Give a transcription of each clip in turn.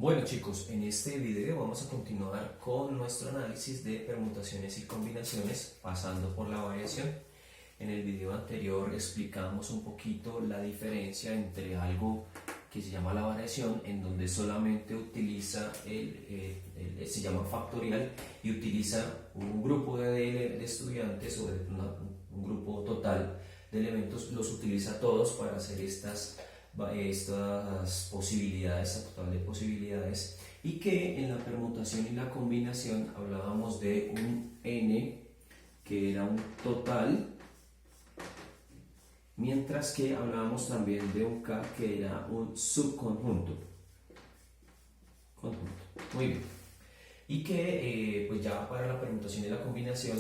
Bueno chicos, en este video vamos a continuar con nuestro análisis de permutaciones y combinaciones pasando por la variación. En el video anterior explicamos un poquito la diferencia entre algo que se llama la variación, en donde solamente utiliza se llama factorial y utiliza un grupo de estudiantes o un grupo total de elementos, los utiliza todos para hacer estas posibilidades, esta total de posibilidades, y que en la permutación y la combinación hablábamos de un n que era un total, mientras que hablábamos también de un k que era un subconjunto. Muy bien. Y que pues ya para la permutación y la combinación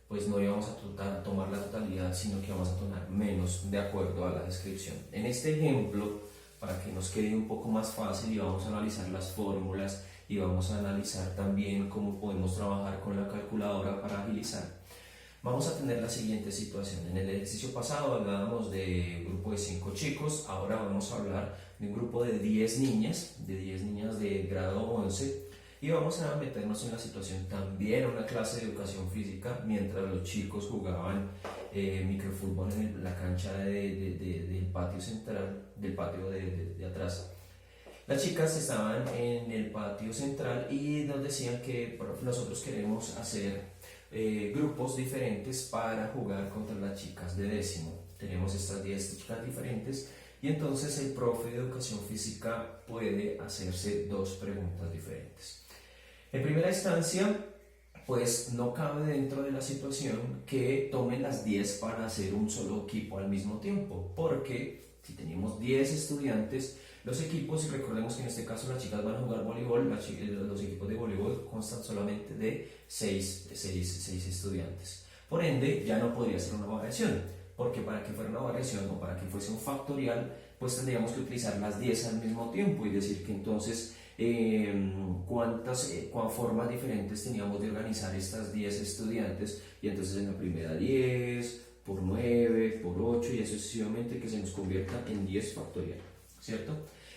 pues no íbamos a tomar la totalidad, sino que vamos a tomar menos de acuerdo a la descripción. En este ejemplo, para que nos quede un poco más fácil, y vamos a analizar las fórmulas y vamos a analizar también cómo podemos trabajar con la calculadora para agilizar. Vamos a tener la siguiente situación. En el ejercicio pasado hablábamos de un grupo de 5 chicos, ahora vamos a hablar de un grupo de 10 niñas, de grado 11, y vamos a meternos en la situación también, una clase de educación física, mientras los chicos jugaban microfútbol en la cancha del patio central, del patio de atrás. Las chicas estaban en el patio central y nos decían que nosotros queremos hacer grupos diferentes para jugar contra las chicas de décimo. Tenemos estas 10 chicas diferentes y entonces el profe de educación física puede hacerse dos preguntas diferentes. En primera instancia, pues no cabe dentro de la situación que tomen las 10 para hacer un solo equipo al mismo tiempo, porque si tenemos 10 estudiantes, los equipos, y recordemos que en este caso las chicas van a jugar voleibol, los equipos de voleibol constan solamente de 6 estudiantes. Por ende, ya no podría ser una variación, porque para que fuera una variación o para que fuese un factorial, pues tendríamos que utilizar las 10 al mismo tiempo y decir que entonces cuántas formas diferentes teníamos de organizar estas 10 estudiantes, y entonces en la primera 10, por 9, por 8 y así sucesivamente, que se nos convierta en 10 factorial, ¿cierto?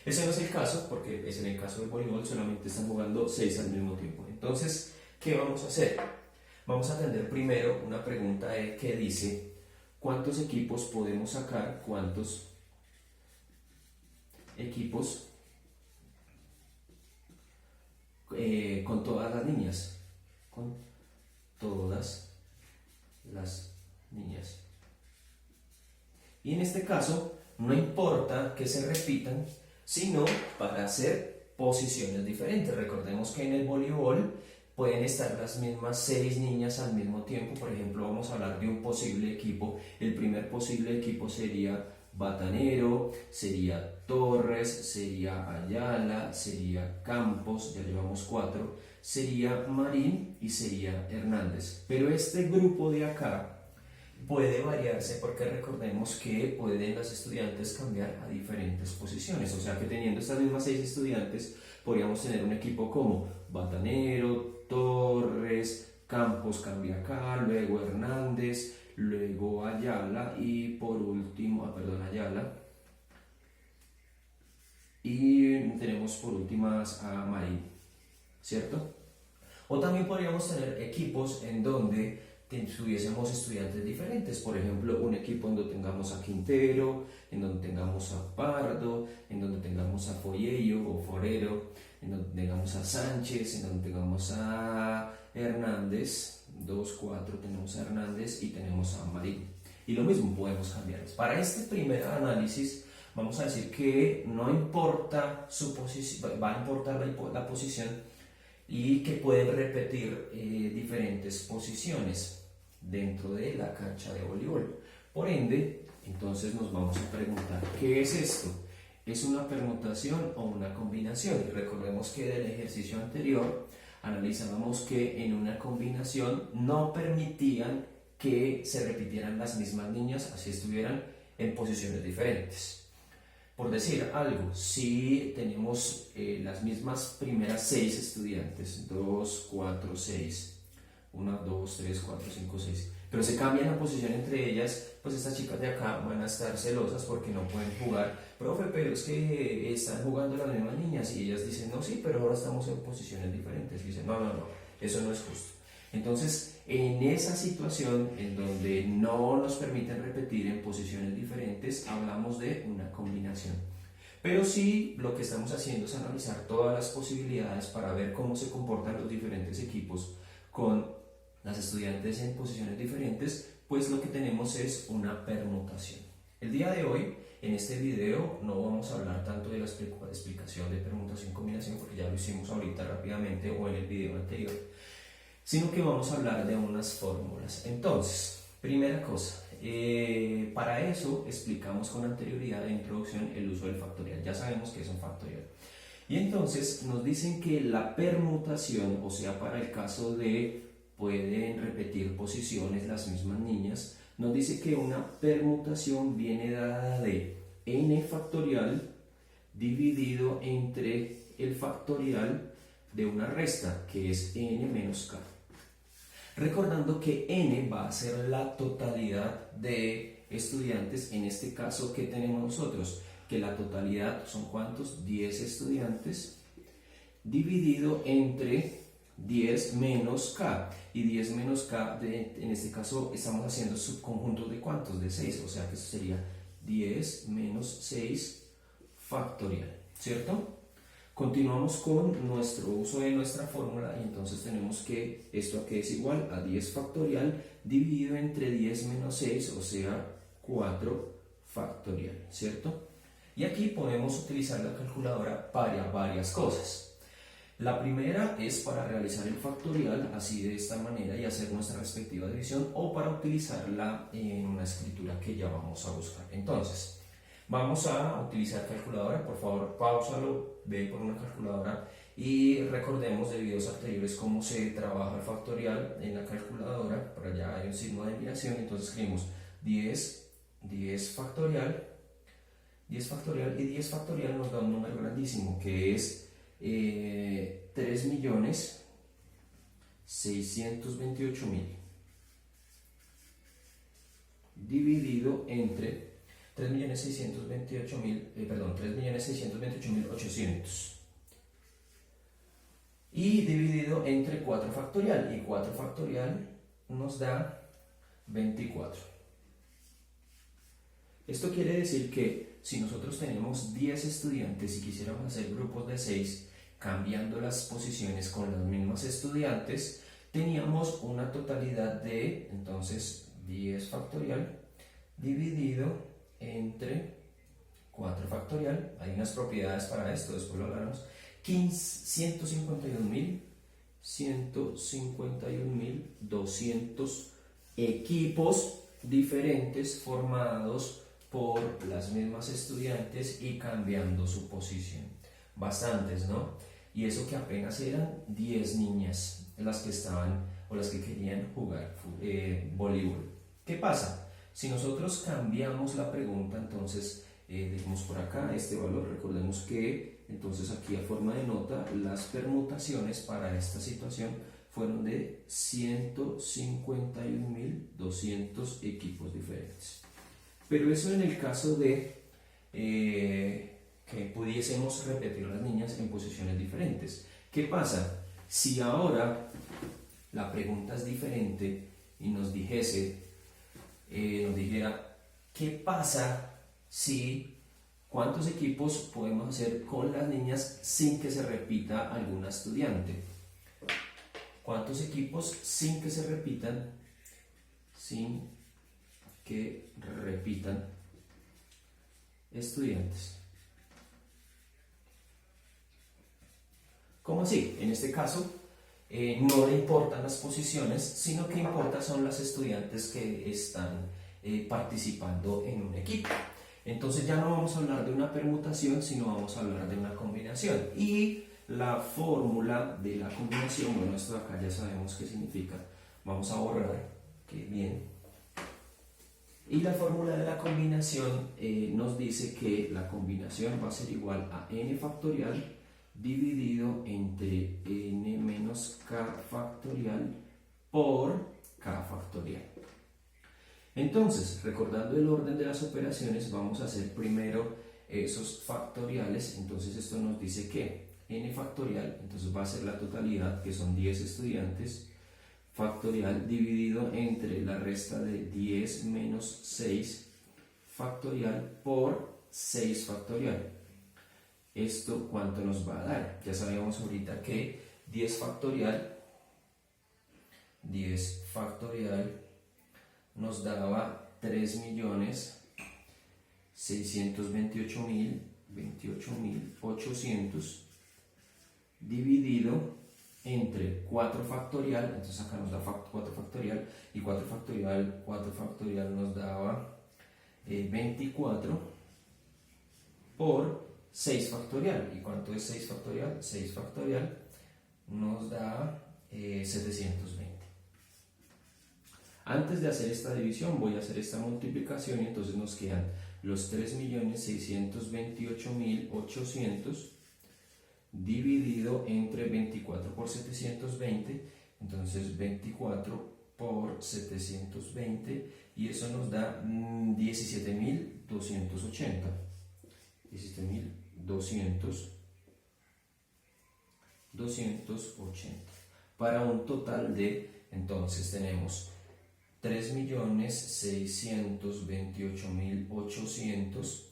Ese no es el caso, porque es en el caso del voleibol solamente están jugando 6 al mismo tiempo. Entonces, ¿qué vamos a hacer? Vamos a atender primero una pregunta que dice ¿cuántos equipos podemos sacar? ¿Cuántos equipos con todas las niñas? Con todas las niñas. Y en este caso, no importa que se repitan, sino para hacer posiciones diferentes. Recordemos que en el voleibol pueden estar las mismas 6 niñas al mismo tiempo. Por ejemplo, vamos a hablar de un posible equipo. El primer posible equipo sería Batanero, sería Torres, sería Ayala, sería Campos, ya llevamos 4, sería Marín y sería Hernández. Pero este grupo de acá puede variarse porque recordemos que pueden las estudiantes cambiar a diferentes posiciones, o sea que teniendo estas mismas 6 estudiantes podríamos tener un equipo como Batanero, Torres, Campos cambia acá, luego Hernández, luego Ayala y por último, Ayala, y tenemos por últimas a Marín, ¿cierto? O también podríamos tener equipos en donde tuviésemos estudiantes diferentes, por ejemplo un equipo en donde tengamos a Quintero, en donde tengamos a Pardo, en donde tengamos a Foyello o Forero, en donde tengamos a Sánchez, en donde tengamos a Hernández, 2, 4, tenemos a Hernández y tenemos a Marín, y lo mismo podemos cambiarles. Para este primer análisis vamos a decir que no importa su posición, va a importar la posición, y que pueden repetir diferentes posiciones dentro de la cancha de voleibol. Por ende, entonces nos vamos a preguntar, ¿qué es esto? ¿Es una permutación o una combinación? Y recordemos que del ejercicio anterior analizábamos que en una combinación no permitían que se repitieran las mismas niñas, así estuvieran en posiciones diferentes. Por decir algo, si tenemos las mismas primeras 6 estudiantes, 2, 4, 6, 1, 2, 3, 4, 5, 6, pero se cambian la posición entre ellas, pues estas chicas de acá van a estar celosas porque no pueden jugar. Profe, pero es que están jugando las mismas niñas, y ellas dicen, no, sí, pero ahora estamos en posiciones diferentes. Y dicen, no, no, no, eso no es justo. Entonces, en esa situación en donde no nos permiten repetir en posiciones diferentes, hablamos de una combinación. Pero sí, lo que estamos haciendo es analizar todas las posibilidades para ver cómo se comportan los diferentes equipos con las estudiantes en posiciones diferentes, pues lo que tenemos es una permutación. El día de hoy, en este video, no vamos a hablar tanto de la explicación de permutación-combinación, porque ya lo hicimos ahorita rápidamente o en el video anterior, sino que vamos a hablar de unas fórmulas. Entonces, primera cosa, para eso explicamos con anterioridad de introducción el uso del factorial. Ya sabemos que es un factorial. Y entonces nos dicen que la permutación, o sea, para el caso de pueden repetir posiciones las mismas niñas, nos dice que una permutación viene dada de n factorial dividido entre el factorial de una resta, que es n menos k. Recordando que n va a ser la totalidad de estudiantes, en este caso, ¿qué tenemos nosotros? Que la totalidad son ¿cuántos? 10 estudiantes dividido entre 10 menos k, y 10 menos k, en este caso estamos haciendo subconjuntos de ¿cuántos? De 6, o sea que eso sería 10 menos 6 factorial, ¿cierto? Continuamos con nuestro uso de nuestra fórmula, y entonces tenemos que esto aquí es igual a 10 factorial dividido entre 10 menos 6, o sea 4 factorial, ¿cierto? Y aquí podemos utilizar la calculadora para varias cosas. La primera es para realizar el factorial así de esta manera y hacer nuestra respectiva división, o para utilizarla en una escritura que ya vamos a buscar. Entonces, vamos a utilizar calculadora. Por favor, pausalo, ve por una calculadora y recordemos de videos anteriores cómo se trabaja el factorial en la calculadora. Por allá hay un signo de admiración, entonces escribimos 10 factorial, 10 factorial, y 10 factorial nos da un número grandísimo que es 3.628.000 dividido entre 3.628.800 y dividido entre 4 factorial, y 4 factorial nos da 24. Esto quiere decir que si nosotros tenemos 10 estudiantes y quisiéramos hacer grupos de 6, cambiando las posiciones con las mismas estudiantes, teníamos una totalidad de, entonces, 10 factorial dividido entre 4 factorial. Hay unas propiedades para esto, después lo hablaremos. 151.200 equipos diferentes formados por las mismas estudiantes y cambiando su posición. Bastantes, ¿no? Y eso que apenas eran 10 niñas las que estaban o las que querían jugar voleibol. ¿Qué pasa? Si nosotros cambiamos la pregunta, entonces dejemos por acá este valor. Recordemos que entonces aquí a forma de nota las permutaciones para esta situación fueron de 151.200 equipos diferentes. Pero eso en el caso de que pudiésemos repetir las niñas en posiciones diferentes. ¿Qué pasa? Si ahora la pregunta es diferente y nos dijera, ¿qué pasa si cuántos equipos podemos hacer con las niñas sin que se repita alguna estudiante? ¿Cuántos equipos sin que se repitan? Sin que repitan estudiantes. ¿Cómo así? En este caso no le importan las posiciones, sino que importa son las estudiantes que están participando en un equipo. Entonces ya no vamos a hablar de una permutación, sino vamos a hablar de una combinación. Y la fórmula de la combinación, bueno, esto de acá ya sabemos qué significa. Vamos a borrar, que bien. Y la fórmula de la combinación nos dice que la combinación va a ser igual a n factorial dividido entre n menos k factorial por k factorial. Entonces, recordando el orden de las operaciones, vamos a hacer primero esos factoriales. Entonces esto nos dice que n factorial, entonces va a ser la totalidad, que son 10 estudiantes, factorial dividido entre la resta de 10 menos 6 factorial por 6 factorial. ¿Esto cuánto nos va a dar? Ya sabíamos ahorita que 10 factorial nos daba 3.628.028.800 dividido entre 4 factorial, entonces acá nos da 4 factorial, y 4 factorial nos daba 24 por 6 factorial. ¿Y cuánto es 6 factorial? 6 factorial nos da 720. Antes de hacer esta división voy a hacer esta multiplicación y entonces nos quedan los 3.628.800 dividido entre 24 por 720, entonces 24 por 720 y eso nos da 17.280. 17.280 para un total de, entonces tenemos 3.628.800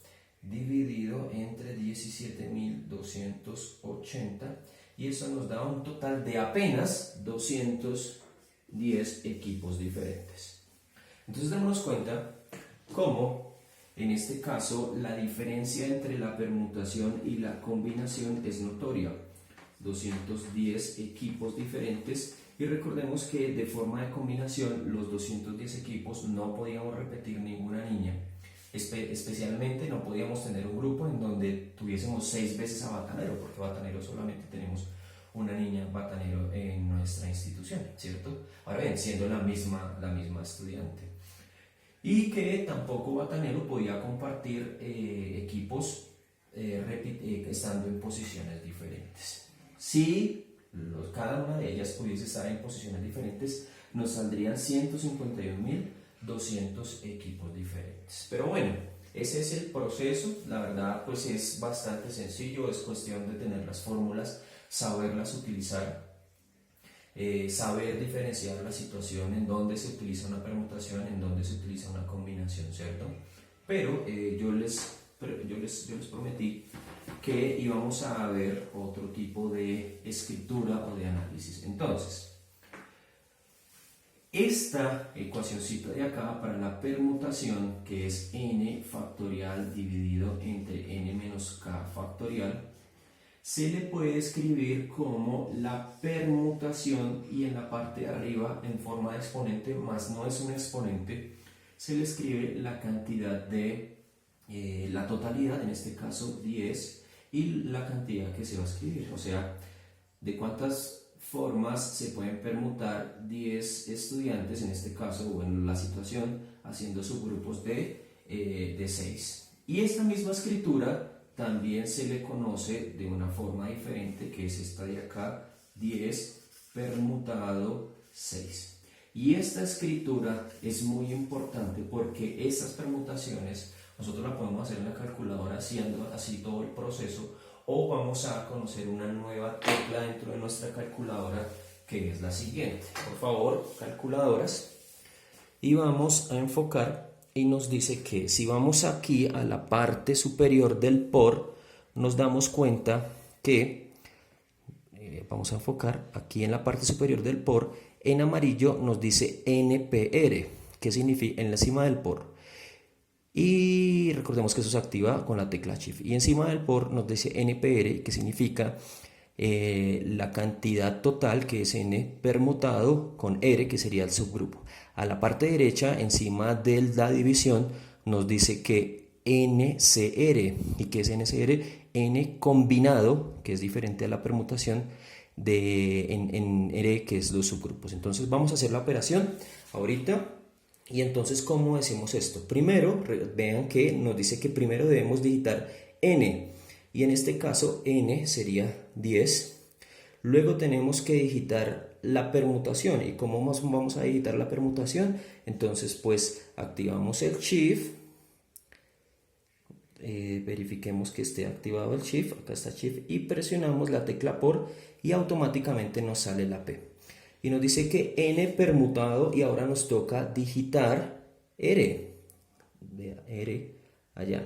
dividido entre 17.280 y eso nos da un total de apenas 210 equipos diferentes. Entonces démonos cuenta cómo en este caso la diferencia entre la permutación y la combinación es notoria. 210 equipos diferentes. Y recordemos que de forma de combinación los 210 equipos no podíamos repetir ninguna niña. Especialmente no podíamos tener un grupo en donde tuviésemos 6 veces a Batanero, porque Batanero solamente tenemos una niña Batanero en nuestra institución, ¿cierto? Ahora bien, siendo la misma estudiante. Y que tampoco Batanero podía compartir equipos estando en posiciones diferentes. Si cada una de ellas pudiese estar en posiciones diferentes, nos saldrían 151.200 equipos diferentes. Pero bueno, ese es el proceso. La verdad pues es bastante sencillo, es cuestión de tener las fórmulas, saberlas utilizar, saber diferenciar la situación en donde se utiliza una permutación, en donde se utiliza una combinación, ¿cierto? Pero yo les prometí que íbamos a ver otro tipo de escritura o de análisis. Entonces, esta ecuacióncita de acá para la permutación, que es n factorial dividido entre n menos k factorial, se le puede escribir como la permutación y en la parte de arriba en forma de exponente, más no es un exponente, se le escribe la cantidad de la totalidad, en este caso 10, y la cantidad que se va a escribir, o sea, de cuántas formas se pueden permutar 10 estudiantes, en este caso, o en la situación, haciendo subgrupos de 6. Y esta misma escritura también se le conoce de una forma diferente, que es esta de acá, 10 permutado 6. Y esta escritura es muy importante porque estas permutaciones nosotros la podemos hacer en la calculadora haciendo así todo el proceso, o vamos a conocer una nueva tecla dentro de nuestra calculadora que es la siguiente. Por favor, calculadoras, y vamos a enfocar y nos dice que si vamos aquí a la parte superior del por, nos damos cuenta que vamos a enfocar aquí en la parte superior del por, en amarillo nos dice NPR, que significa en la cima del por. Y recordemos que eso se activa con la tecla Shift. Y encima del por nos dice NPR, que significa la cantidad total, que es n permutado con r, que sería el subgrupo. A la parte derecha, encima de la división, nos dice que NCR. ¿Y qué es NCR? N combinado, que es diferente a la permutación en R, que es los subgrupos. Entonces vamos a hacer la operación ahorita. Y entonces, ¿cómo decimos esto? Primero, vean que nos dice que primero debemos digitar n. Y en este caso, n sería 10. Luego tenemos que digitar la permutación. ¿Y cómo vamos a digitar la permutación? Entonces pues activamos el Shift, verifiquemos que esté activado el Shift, acá está Shift, y presionamos la tecla por y automáticamente nos sale la P. Y nos dice que N permutado y ahora nos toca digitar R. Vea, R allá.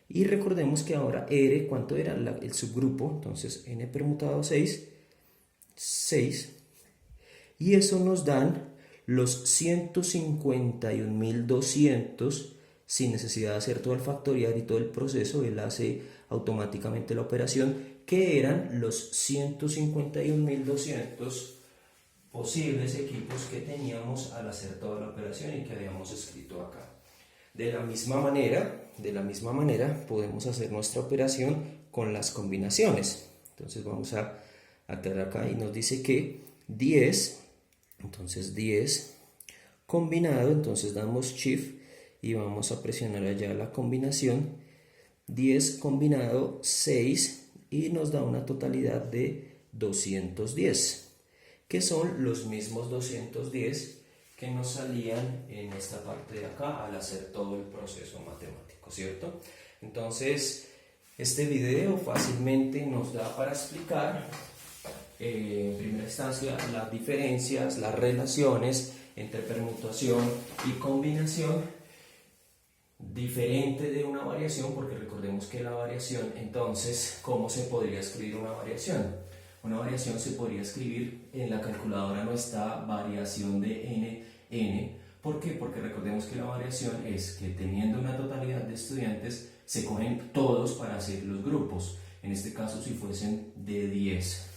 Y recordemos que ahora R, ¿cuánto era el subgrupo? Entonces N permutado 6, 6. Y eso nos dan los 151.200 sin necesidad de hacer todo el factorial y todo el proceso. Él hace automáticamente la operación, que eran los 151.200 posibles equipos que teníamos al hacer toda la operación y que habíamos escrito acá. De la misma manera podemos hacer nuestra operación con las combinaciones. Entonces vamos a aclarar acá y nos dice que 10, entonces 10 combinado, entonces damos Shift y vamos a presionar allá la combinación, 10 combinado 6 y nos da una totalidad de 210, que son los mismos 210 que nos salían en esta parte de acá al hacer todo el proceso matemático, ¿cierto? Entonces, este video fácilmente nos da para explicar en primera instancia las diferencias, las relaciones entre permutación y combinación, diferente de una variación, porque recordemos que la variación, entonces, ¿cómo se podría escribir una variación? Una variación se podría escribir, en la calculadora no está variación de n. ¿Por qué? Porque recordemos que la variación es que teniendo una totalidad de estudiantes se cogen todos para hacer los grupos. En este caso, si fuesen de 10,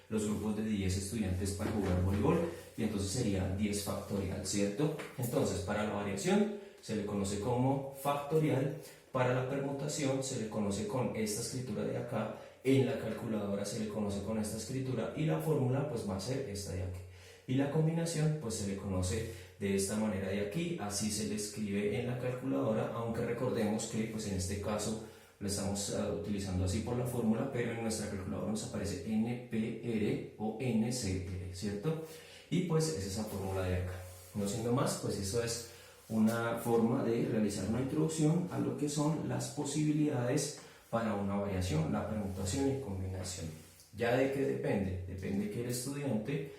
los grupos de 10 estudiantes para jugar voleibol, y entonces sería 10 factorial, ¿cierto? Entonces, para la variación se le conoce como factorial, para la permutación se le conoce con esta escritura de acá, en la calculadora se le conoce con esta escritura y la fórmula pues va a ser esta de aquí. Y la combinación pues se le conoce de esta manera de aquí, así se le escribe en la calculadora, aunque recordemos que pues en este caso lo estamos utilizando así por la fórmula, pero en nuestra calculadora nos aparece NPR o NCR, ¿cierto? Y pues es esa fórmula de acá. No siendo más, pues eso es una forma de realizar una introducción a lo que son las posibilidades para una variación, la permutación y combinación. ¿Ya de qué depende? Depende que el estudiante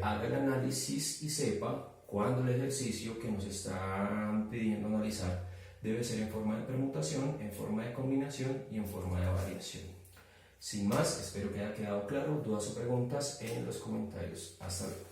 haga el análisis y sepa cuándo el ejercicio que nos están pidiendo analizar debe ser en forma de permutación, en forma de combinación y en forma de variación. Sin más, espero que haya quedado claro. Dudas o preguntas en los comentarios. Hasta luego.